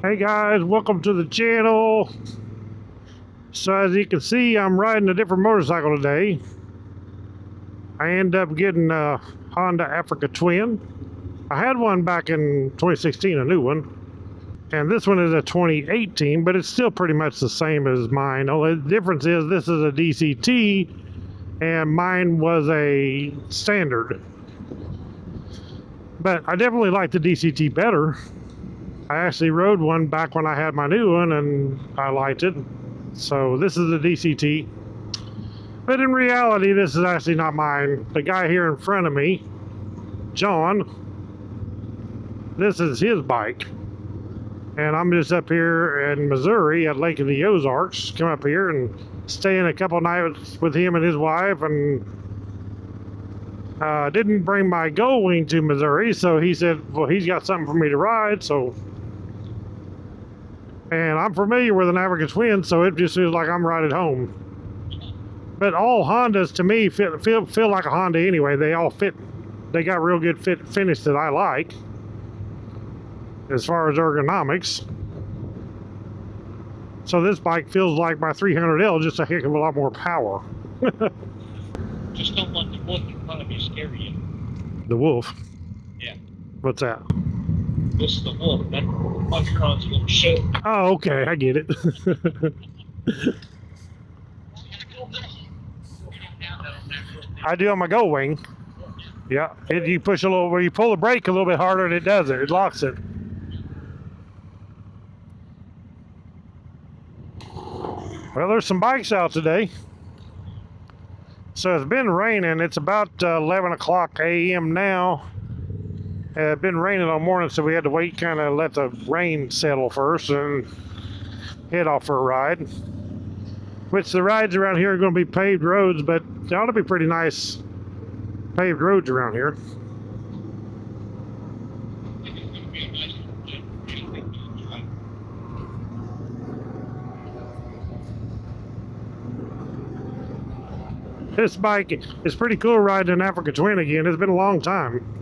Hey guys, welcome to the channel. So as you can see, I'm riding a different motorcycle today. I end up getting a Honda Africa Twin. I had one back in 2016, a new one. And this one is a 2018, but it's still pretty much the same as mine. Only the difference is this is a DCT and mine was a standard. But I definitely like the DCT better. I actually rode one back when I had my new one and I liked it. So this is a DCT. But in reality, this is actually not mine. The guy here in front of me, John, this is his bike. And I'm just up here in Missouri at Lake of the Ozarks. Come up here and staying a couple nights with him and his wife, and didn't bring my Gold Wing to Missouri, so he said, well, he's got something for me to ride, so. And I'm familiar with an African Twin, so it just feels like I'm right at home. But all Hondas to me feel like a Honda anyway. They all fit. They got real good finish that I like as far as ergonomics. So this bike feels like my 300L, just a heck of a lot more power. Just don't let the wolf in front of you scare you. The wolf? Yeah. What's that? This is the wolf. That micron's going to shoot. Oh, okay, I get it. I do on my Gold Wing. Yeah, you push a little, where you pull the brake a little bit harder and it does it. It locks it. Well, there's some bikes out today. So it's been raining. It's about 11 o'clock a.m. now. It's been raining all morning, so we had to wait, kind of let the rain settle first and head off for a ride. Which the rides around here are going to be paved roads, but they ought to be pretty nice paved roads around here. This bike is pretty cool riding an Africa Twin again. It's been a long time.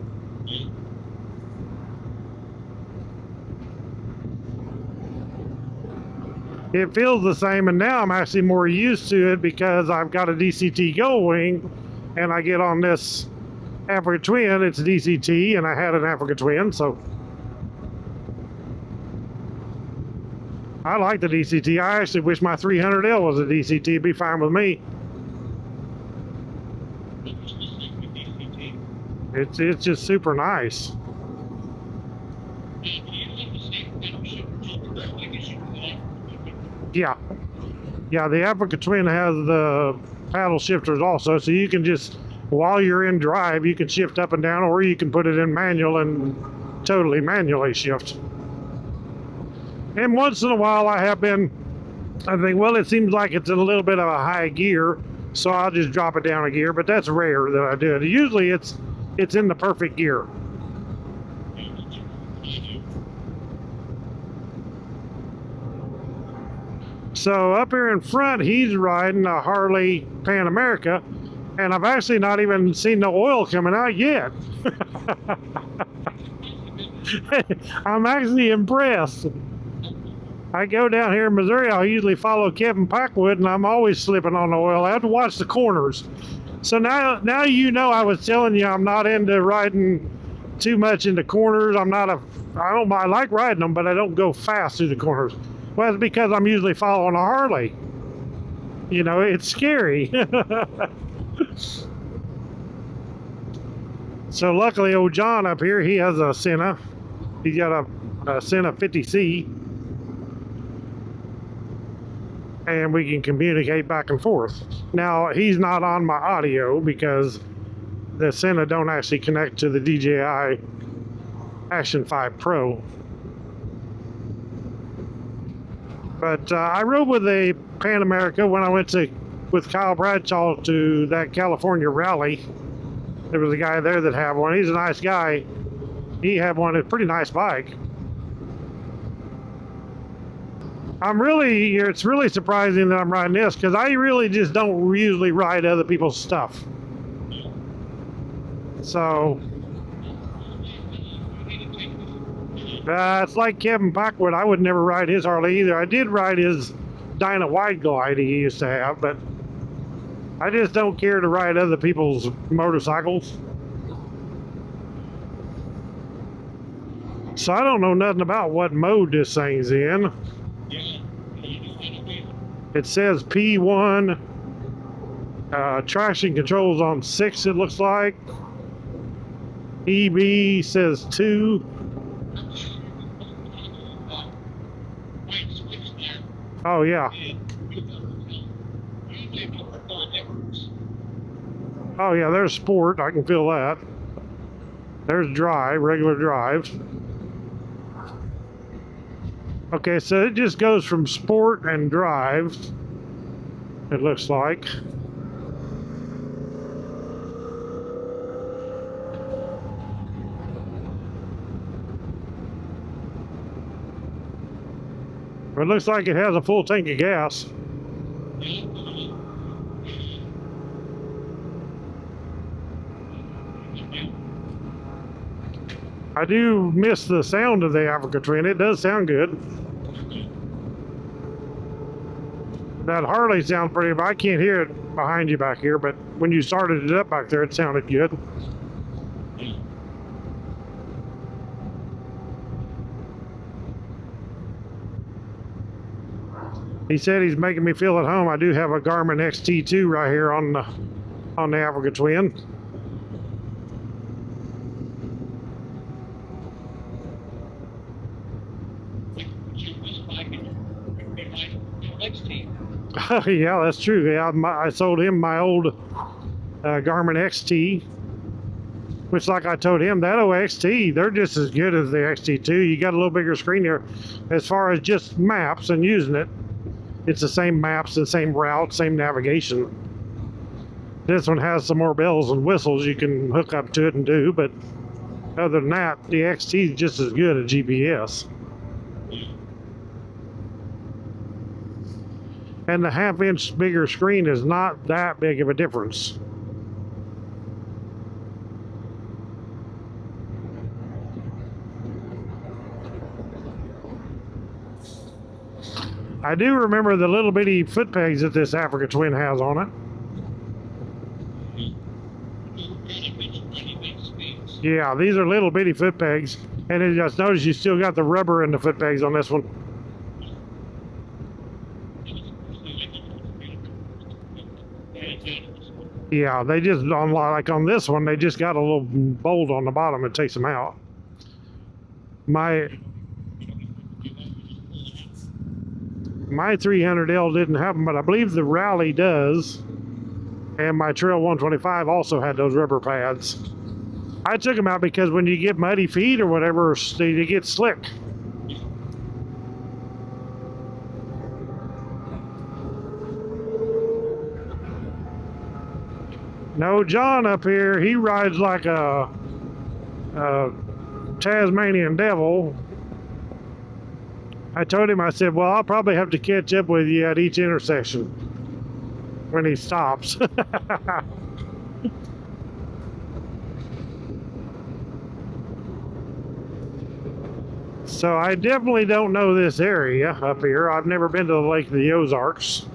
It feels the same, and now I'm actually more used to it because I've got a DCT Gold Wing and I get on this Africa Twin. It's DCT and I had an Africa Twin, so I like the DCT. I actually wish my 300L was a DCT. It'd be fine with me. It's just super nice. Yeah, the Africa Twin has the paddle shifters also, so you can just, while you're in drive, you can shift up and down, or you can put it in manual and totally manually shift. And once in a while I think, well, it seems like it's in a little bit of a high gear, so I'll just drop it down a gear, but that's rare that I do it. Usually it's in the perfect gear. So up here in front, he's riding a Harley Pan America, and I've actually not even seen no oil coming out yet. I'm actually impressed. I go down here in Missouri, I'll usually follow Kevin Packwood, and I'm always slipping on the oil. I have to watch the corners. So now you know, I was telling you I'm not into riding too much into corners. I like riding them, but I don't go fast through the corners. Well, it's because I'm usually following a Harley. You know, it's scary. So luckily old John up here, he has a SENA. He's got a SENA 50C. And we can communicate back and forth. Now, he's not on my audio because the SENA don't actually connect to the DJI Action 5 Pro. But I rode with a Pan America when I went with Kyle Bradshaw to that California rally. There was a guy there that had one. He's a nice guy. He had one, a pretty nice bike. It's really surprising that I'm riding this because I really just don't usually ride other people's stuff. So It's like Kevin Packwood. I would never ride his Harley either. I did ride his Dyna Wide Glide he used to have, but I just don't care to ride other people's motorcycles. So I don't know nothing about what mode this thing's in. It says P1. Traction controls on 6, it looks like. EB says 2. Oh, yeah. Oh, yeah, there's sport. I can feel that. There's drive, regular drive. Okay, so it just goes from sport and drive, it looks like. It looks like it has a full tank of gas. I do miss the sound of the Africa Twin. It does sound good. That Harley sounds pretty, but I can't hear it behind you back here, but when you started it up back there, it sounded good. He said he's making me feel at home. I do have a Garmin XT2 right here on the Africa Twin. Yeah, that's true. Yeah, I sold him my old Garmin XT, which, like I told him, that OXT, they're just as good as the XT2. You got a little bigger screen there. As far as just maps and using it, it's the same maps, the same route, same navigation. This one has some more bells and whistles you can hook up to it and do, but other than that, the XT is just as good at GPS. And the half-inch bigger screen is not that big of a difference. I do remember the little bitty foot pegs that this Africa Twin has on it. Yeah, these are little bitty foot pegs. And then just notice you still got the rubber in the foot pegs on this one. Yeah, they just, like on this one, they just got a little bolt on the bottom that takes them out. My 300L didn't have them, but I believe the Rally does. And my Trail 125 also had those rubber pads. I took them out because when you get muddy feet or whatever, they get slick. No, John up here, he rides like a Tasmanian devil. I told him, I said, well, I'll probably have to catch up with you at each intersection when he stops. So I definitely don't know this area up here. I've never been to the Lake of the Ozarks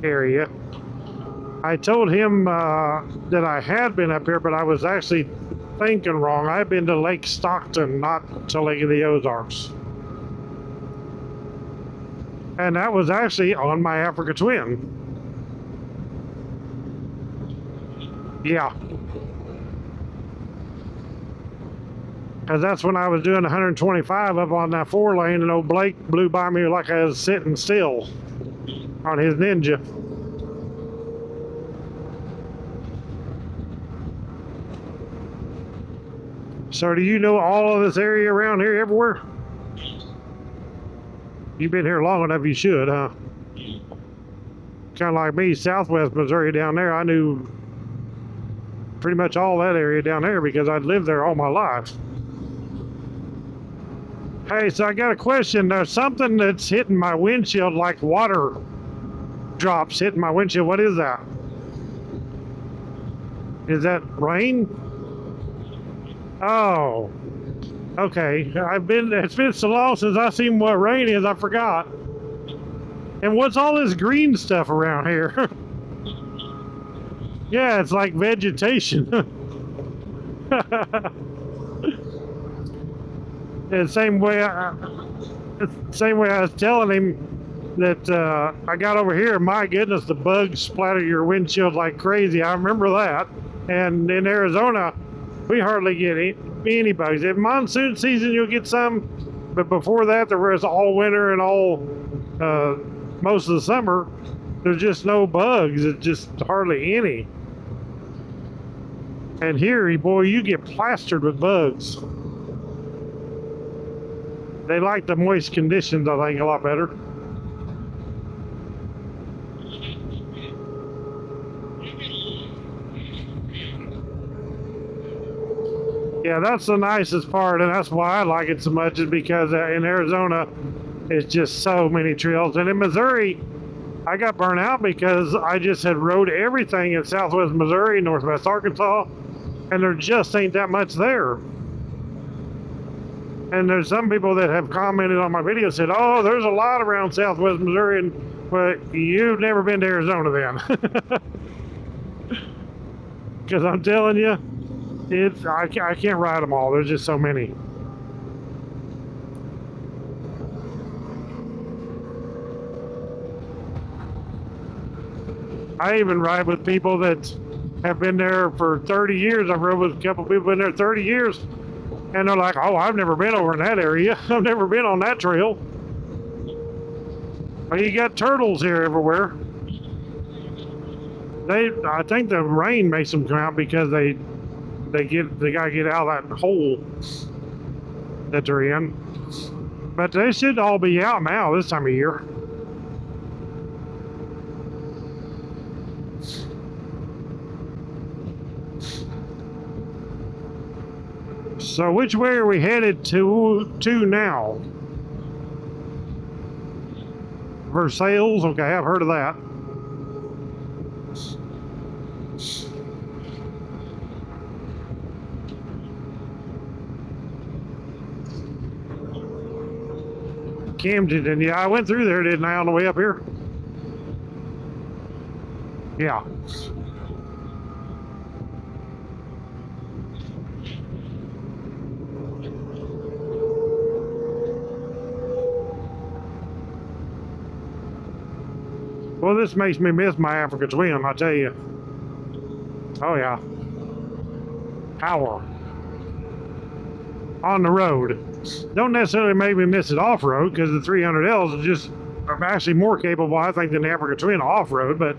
area. I told him that I had been up here, but I was actually thinking wrong. I've been to Lake Stockton, not to Lake of the Ozarks. And that was actually on my Africa Twin. Yeah. Because that's when I was doing 125 up on that 4-lane, and old Blake blew by me like I was sitting still on his Ninja. So do you know all of this area around here everywhere? You've been here long enough, you should, huh? Kind of like me, Southwest Missouri down there. I knew pretty much all that area down there because I'd lived there all my life. Hey, so I got a question. There's something that's hitting my windshield, like water drops hitting my windshield. What is that? Is that rain? Oh, okay. It's been so long since I seen what rain is, I forgot. And what's all this green stuff around here? Yeah, it's like vegetation. And same way I was telling him that I got over here, my goodness, the bugs splatter your windshield like crazy. I remember that. And in Arizona, we hardly get any bugs. In monsoon season, you'll get some, but before that, there was all winter and all most of the summer. There's just no bugs. It's just hardly any. And here, boy, you get plastered with bugs. They like the moist conditions, I think, a lot better. Yeah, that's the nicest part, and that's why I like it so much, is because in Arizona, it's just so many trails. And in Missouri, I got burnt out because I just had rode everything in southwest Missouri, northwest Arkansas, and there just ain't that much there. And there's some people that have commented on my video, said, oh, there's a lot around southwest Missouri, but you've never been to Arizona then. Because I'm telling you, I can't ride them all. There's just so many. I even ride with people that have been there for 30 years. I've rode with a couple people been there 30 years. And they're like, oh, I've never been over in that area. I've never been on that trail. Well, you got turtles here everywhere. I think the rain makes them come out because they gotta get out of that hole that they're in. But they should all be out now this time of year. So which way are we headed to now? Versailles? Okay, I've heard of that. Camden, yeah, I went through there, didn't I, on the way up here? Yeah. Well, this makes me miss my Africa Twin, I tell you. Oh, yeah. Power. On the road. Don't necessarily make me miss it off-road, because the 300Ls are actually more capable, I think, than the Africa Twin off-road, but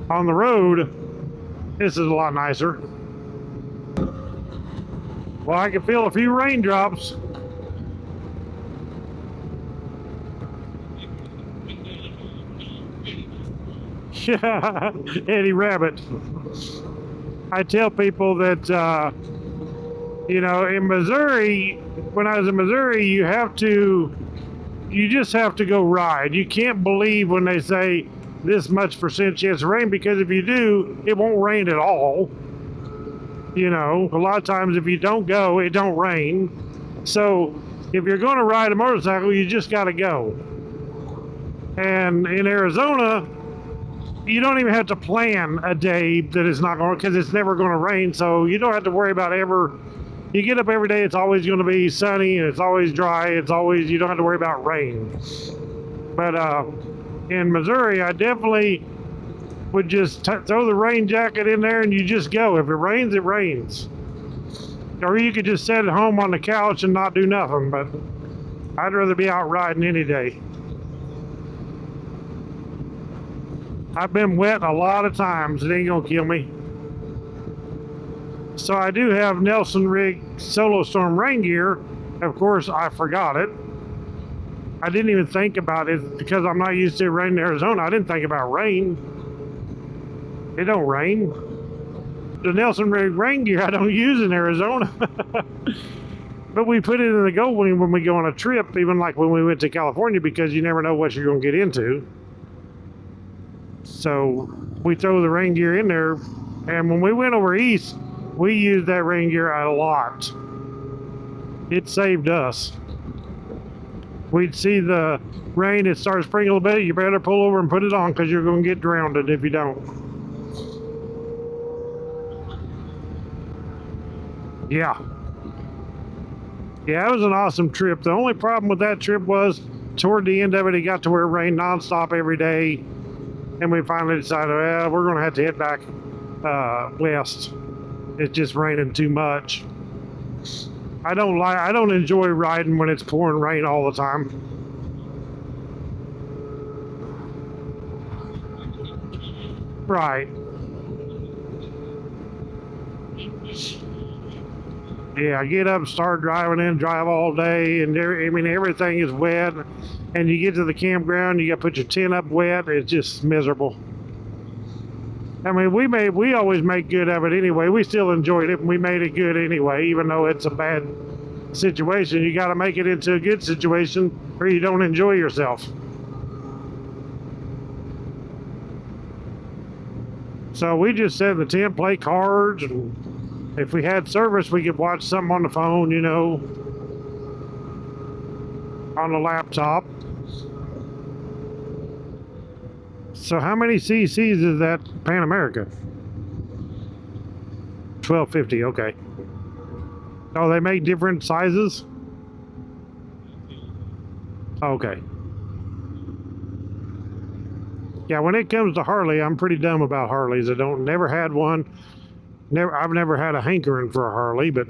on the road, this is a lot nicer. Well, I can feel a few raindrops. Yeah, Eddie Rabbit. I tell people that, you know, in Missouri, when I was in Missouri, you just have to go ride. You can't believe when they say this much % chance of rain, because if you do, it won't rain at all. You know, a lot of times if you don't go, it don't rain. So if you're going to ride a motorcycle, you just got to go. And in Arizona, you don't even have to plan a day that it's not going, because it's never going to rain. So you don't have to worry about you get up every day, it's always going to be sunny and it's always dry. You don't have to worry about rain. But in Missouri, I definitely would just throw the rain jacket in there and you just go. If it rains, it rains. Or you could just sit at home on the couch and not do nothing, but I'd rather be out riding any day. I've been wet a lot of times. It ain't gonna kill me. So I do have Nelson Rigg Solo Storm rain gear. Of course, I forgot it. I didn't even think about it because I'm not used to rain in Arizona. I didn't think about rain. It don't rain. The Nelson Rigg rain gear I don't use in Arizona. But we put it in the go when we go on a trip, even like when we went to California, because you never know what you're gonna get into. So we throw the rain gear in there, and when we went over east, we used that rain gear a lot. It saved us. We'd see the rain, it starts sprinkling a bit, you better pull over and put it on because you're going to get drowned if you don't. Yeah. Yeah, it was an awesome trip. The only problem with that trip was toward the end of it, it got to where it rained nonstop every day. And we finally decided, well, we're going to have to head back west. It's just raining too much. I don't enjoy riding when it's pouring rain all the time. Right. Yeah, get up, start driving in, drive all day, and I mean everything is wet. And you get to the campground, you got to put your tent up wet. It's just miserable. I mean, we always make good of it anyway. We still enjoyed it, and we made it good anyway, even though it's a bad situation. You got to make it into a good situation, or you don't enjoy yourself. So we just set in the tent, play cards, and if we had service, we could watch something on the phone, you know, on the laptop. So how many cc's is that Pan America? 1250, okay. Oh, they make different sizes? Okay. Yeah, when it comes to Harley, I'm pretty dumb about Harleys. Never had one. I've never had a hankering for a Harley, but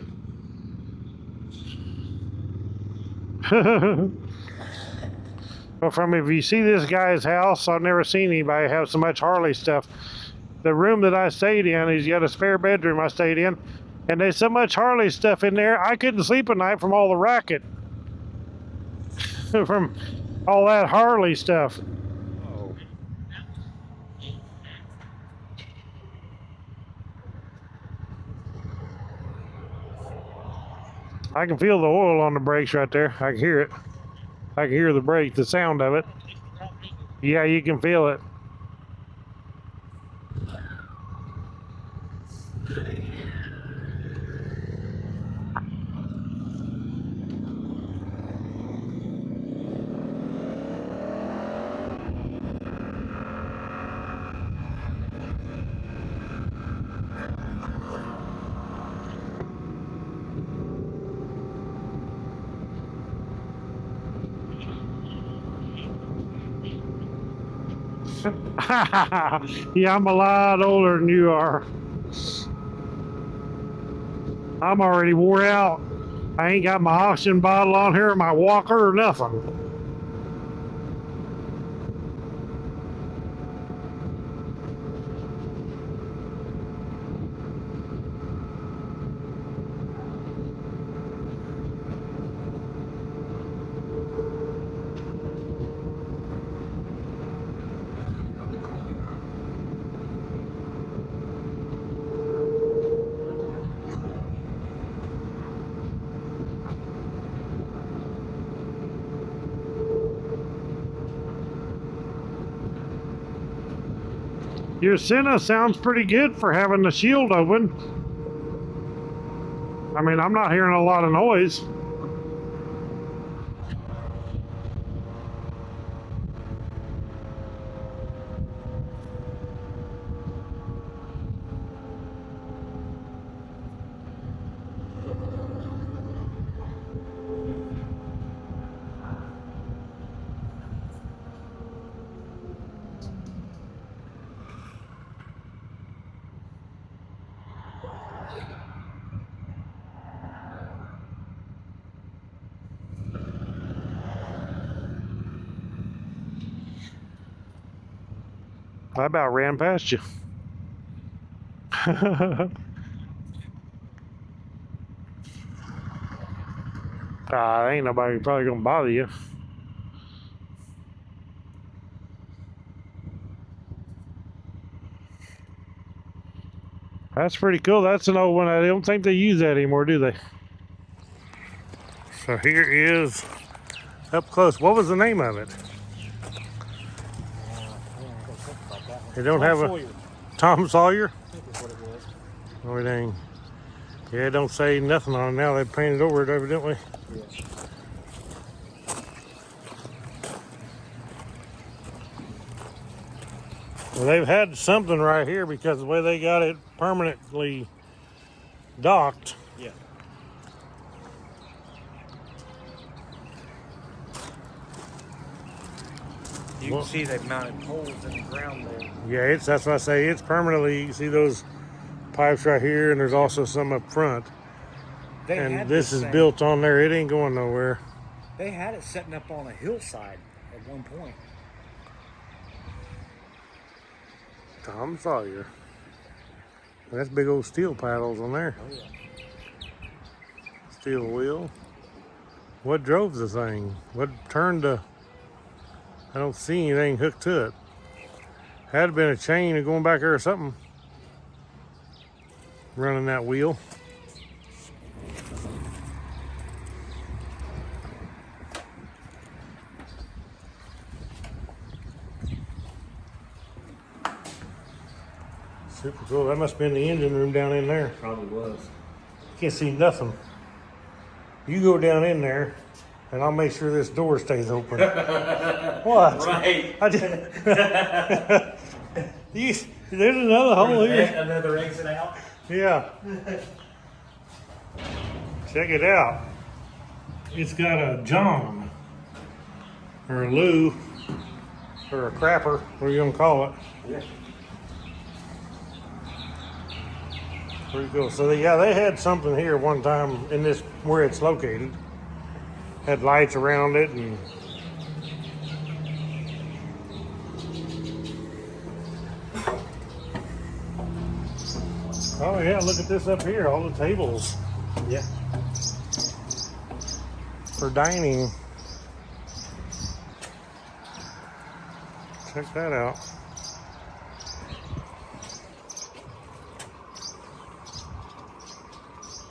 but if you see this guy's house, I've never seen anybody have so much Harley stuff. The room that I stayed in, he's got a spare bedroom I stayed in, and there's so much Harley stuff in there, I couldn't sleep at night from all the racket. From all that Harley stuff. I can feel the oil on the brakes right there. I can hear it. I can hear the brake, the sound of it. Yeah, you can feel it. Yeah, I'm a lot older than you are. I'm already wore out. I ain't got my oxygen bottle on here, my walker, or nothing. Your SENA sounds pretty good for having the shield open. I mean, I'm not hearing a lot of noise. I about ran past you. Ain't nobody probably gonna bother you. That's pretty cool. That's an old one. I don't think they use that anymore, do they? So here is up close. What was the name of it? They don't have a Tom Sawyer. I think is what it was. Everything. Yeah, it don't say nothing on it now. They painted over it evidently. Yeah. Well, they've had something right here because the way they got it permanently docked. Yeah. You can see they've mounted poles in the ground there. Yeah, that's what I say. It's permanently. You see those pipes right here, and there's also some up front. And this is built on there. It ain't going nowhere. They had it setting up on a hillside at one point. Tom Sawyer. That's big old steel paddles on there. Oh, yeah. Steel wheel. What drove the thing? What turned the... I don't see anything hooked to it. Had been a chain going back there or something. Running that wheel. Super cool. That must have been the engine room down in there. Probably was. Can't see nothing. You go down in there, and I'll make sure this door stays open. What? Right. There's another hole here. Another exit out. Yeah. Check it out. It's got a John, or a Lou, or a crapper, what are you gonna call it? Yeah. Pretty cool. So they had something here one time in this where it's located. Had lights around it and oh yeah, look at this up here, all the tables. Yeah. For dining. Check that out.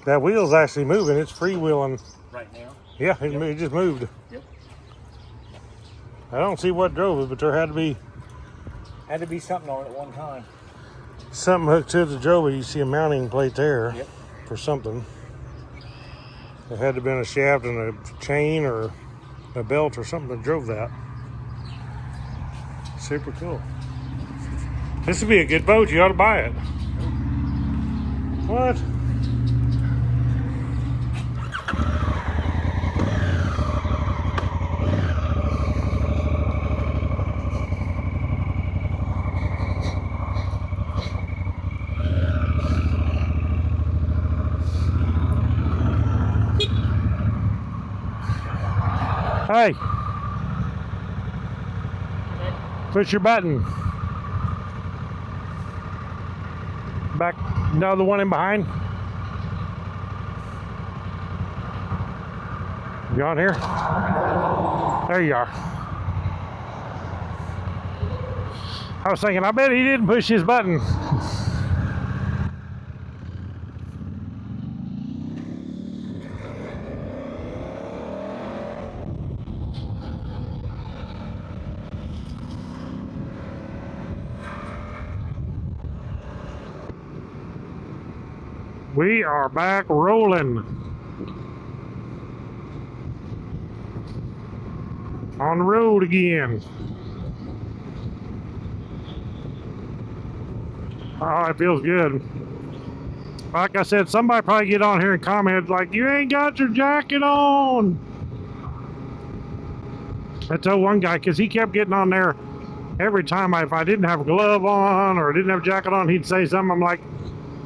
That wheel's actually moving. It's freewheeling. Right now. Yeah, it just moved. Yep. I don't see what drove it, but there had to be something on it at one time. something hooked to the drove it. You see a mounting plate there. Yep. For something. It had to have been a shaft and a chain or a belt or something that drove that. Super cool. This would be a good boat. You ought to buy it. What? Hey, push your button. Back, no, the one in behind. You on here? There you are. I was thinking, I bet he didn't push his button. We are back rolling. On the road again. Oh, it feels good. Like I said, somebody probably get on here and comment like, you ain't got your jacket on. I told one guy, because he kept getting on there every time if I didn't have a glove on or didn't have a jacket on, he'd say something.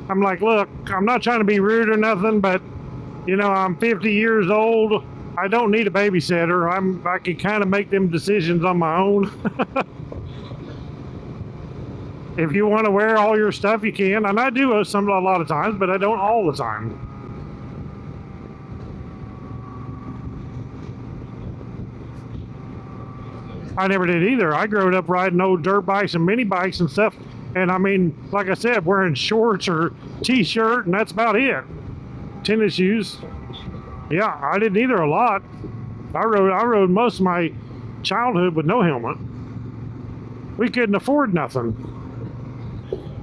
I'm like, look, I'm not trying to be rude or nothing, but, you know, I'm 50 years old. I don't need a babysitter. I can kind of make them decisions on my own. If you want to wear all your stuff, you can. And I do a lot of times, but I don't all the time. I never did either. I grew up riding old dirt bikes and mini bikes and stuff. And I mean, like I said, wearing shorts or t-shirt, and that's about it. Tennis shoes. Yeah, I didn't either a lot. I rode most of my childhood with no helmet. We couldn't afford nothing.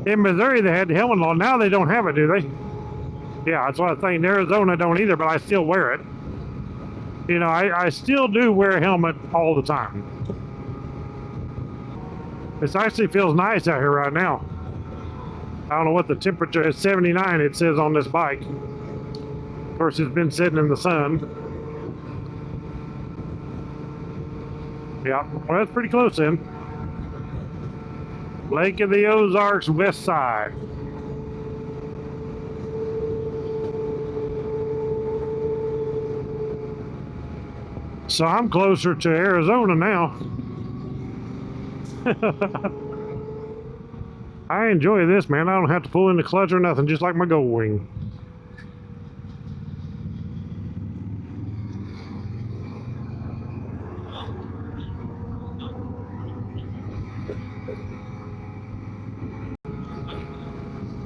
In Missouri, they had the helmet law. Now they don't have it, do they? Yeah, that's what I think. In Arizona don't either, but I still wear it. You know, I still do wear a helmet all the time. It actually feels nice out here right now. I don't know what the temperature is. 79 it says on this bike. Of course, it's been sitting in the sun. Yeah, well, that's pretty close then. Lake of the Ozarks, west side. So I'm closer to Arizona now. I enjoy this, man. I don't have to pull in the clutch or nothing, just like my Gold Wing.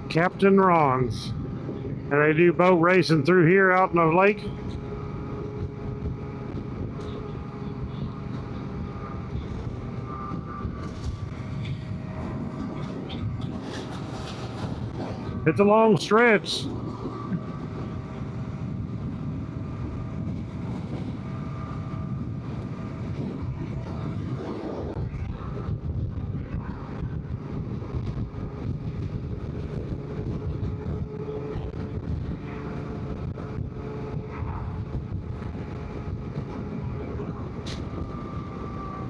Captain Ron's. And they do boat racing through here out in the lake. It's a long stretch.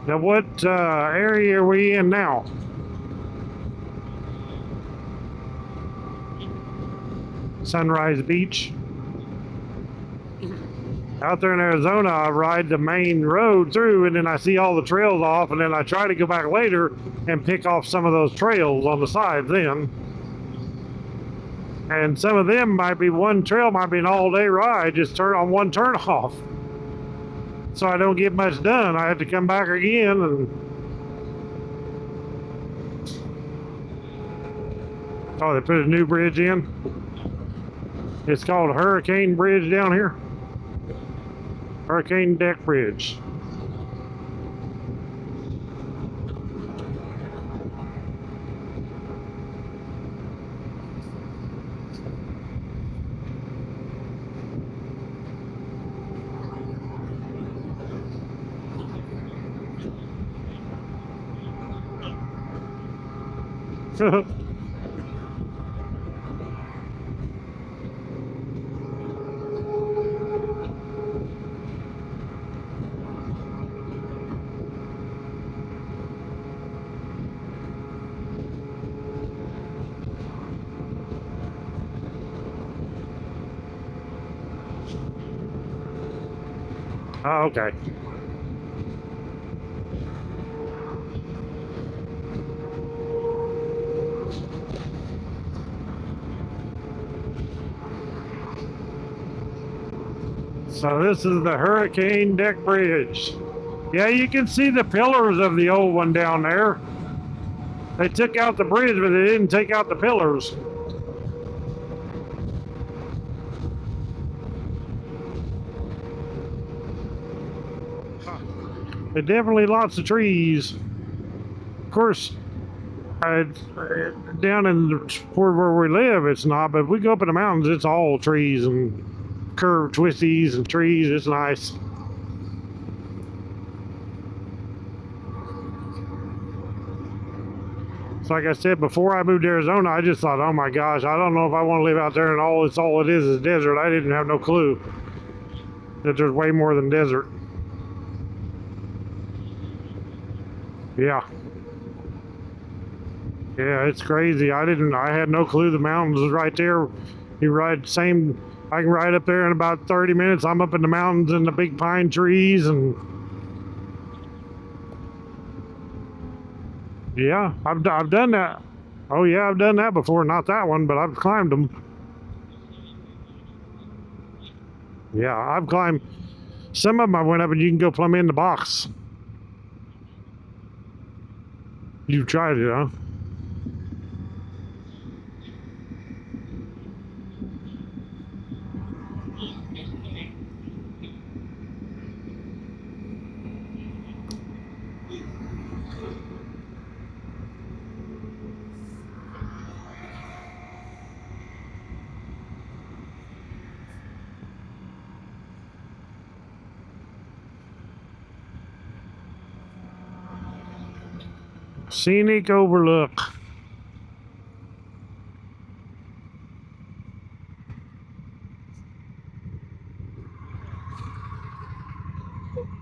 Now, what area are we in now? Sunrise Beach. Out there in Arizona, I ride the main road through, and then I see all the trails off, and then I try to go back later and pick off some of those trails on the sides then. And some of them might be, one trail might be an all-day ride, just turn on one turn off. So I don't get much done. I have to come back again and... Oh, they put a new bridge in. It's called Hurricane Bridge down here. Hurricane Deck Bridge. Oh, okay. So this is the Hurricane Deck Bridge. Yeah, you can see the pillars of the old one down there. They took out the bridge, but they didn't take out the pillars. There definitely lots of trees. Of course, down in where we live, it's not, but if we go up in the mountains, it's all trees and curved twisties and trees. It's nice. So like I said, before I moved to Arizona, I just thought, oh my gosh, I don't know if I want to live out there and all it is desert. I didn't have no clue that there's way more than desert. Yeah. Yeah, it's crazy. I had no clue the mountains was right there. You ride I can ride up there in about 30 minutes. I'm up in the mountains and the big pine trees and yeah, I've done that. Oh yeah, I've done that before. Not that one, but I've climbed them. Yeah, I've climbed some of them. I went up and you can go plumb in the box. You tried it, huh? Scenic Overlook.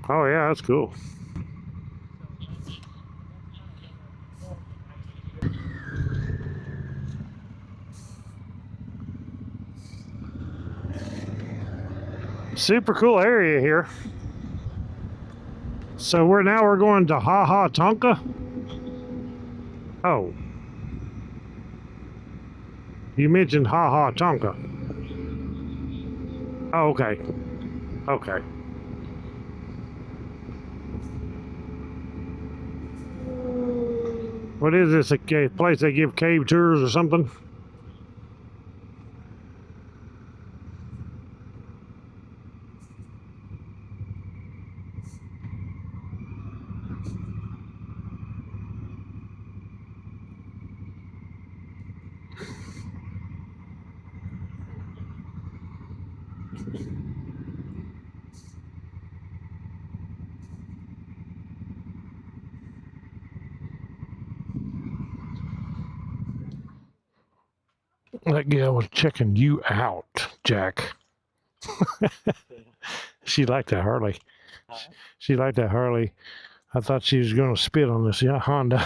Oh yeah, that's cool. Super cool area here. So we're going to Ha Tonka. Oh, you mentioned Ha Tonka. Oh, okay. Okay. What is this? A place they give cave tours or something? That gal was checking you out, Jack. She liked that Harley. She liked that Harley. I thought she was going to spit on this Honda.